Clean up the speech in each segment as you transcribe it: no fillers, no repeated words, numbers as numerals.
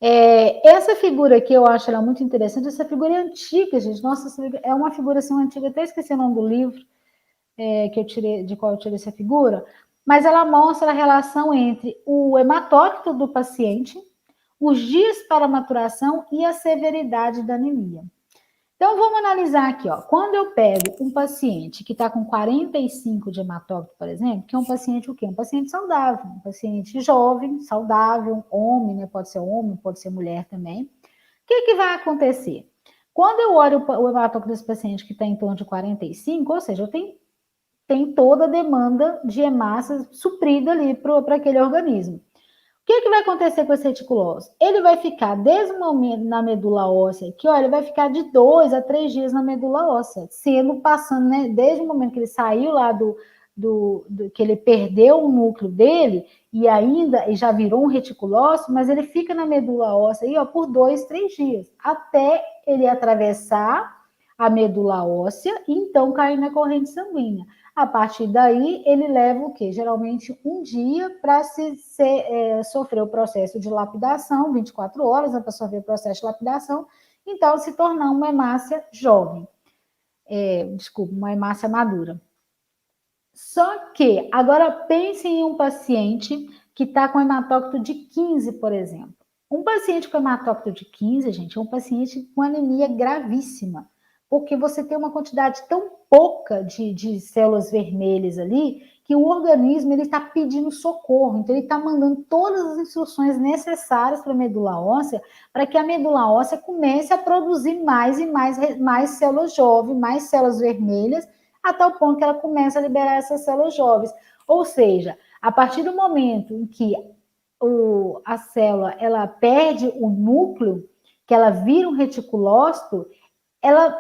Essa figura aqui, eu acho ela muito interessante. Essa figura é antiga, gente. Nossa, é uma figura assim antiga, até esqueci o nome do livro que eu tirei, de qual eu tirei essa figura, mas ela mostra a relação entre o hematócrito do paciente, os dias para maturação e a severidade da anemia. Então, vamos analisar aqui, ó. Quando eu pego um paciente que está com 45 de hematócrito, por exemplo, que é um paciente o quê? Um paciente saudável, um paciente jovem, saudável, homem, né? Pode ser homem, pode ser mulher também. O que vai acontecer? Quando eu olho o hematócrito desse paciente que está em torno de 45, ou seja, eu tenho toda a demanda de hemácias suprida ali para aquele organismo. O que vai acontecer com esse reticulose? Ele vai ficar desde o momento na medula óssea, que olha, ele vai ficar de 2 a 3 dias na medula óssea, passando, né, desde o momento que ele saiu lá que ele perdeu o núcleo dele e já virou um reticulócito, mas ele fica na medula óssea aí, ó, por 2, 3 dias, até ele atravessar a medula óssea e então cair na corrente sanguínea. A partir daí, ele leva o quê? Geralmente um dia para sofrer o processo de lapidação, 24 horas, né, para sofrer o processo de lapidação, então se tornar uma hemácia jovem. Uma hemácia madura. Só que, agora pense em um paciente que está com hematócrito de 15, por exemplo. Um paciente com hematócrito de 15, gente, é um paciente com anemia gravíssima, porque você tem uma quantidade tão pouca de células vermelhas ali, que o organismo está pedindo socorro, então ele está mandando todas as instruções necessárias para a medula óssea, para que a medula óssea comece a produzir mais e mais células jovens, mais células vermelhas, até o ponto que ela começa a liberar essas células jovens. Ou seja, a partir do momento em que a célula ela perde o núcleo, que ela vira um reticulócito,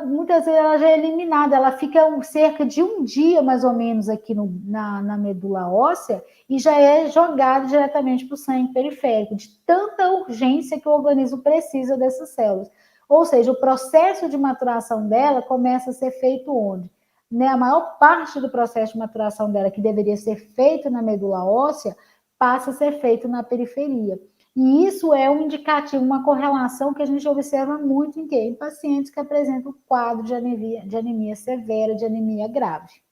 muitas vezes ela já é eliminada, ela fica cerca de um dia mais ou menos aqui na medula óssea e já é jogada diretamente para o sangue periférico, de tanta urgência que o organismo precisa dessas células. Ou seja, o processo de maturação dela começa a ser feito onde? Né, a maior parte do processo de maturação dela, que deveria ser feito na medula óssea, passa a ser feito na periferia. E isso é um indicativo, uma correlação que a gente observa muito em pacientes que apresentam quadro de anemia severa, de anemia grave.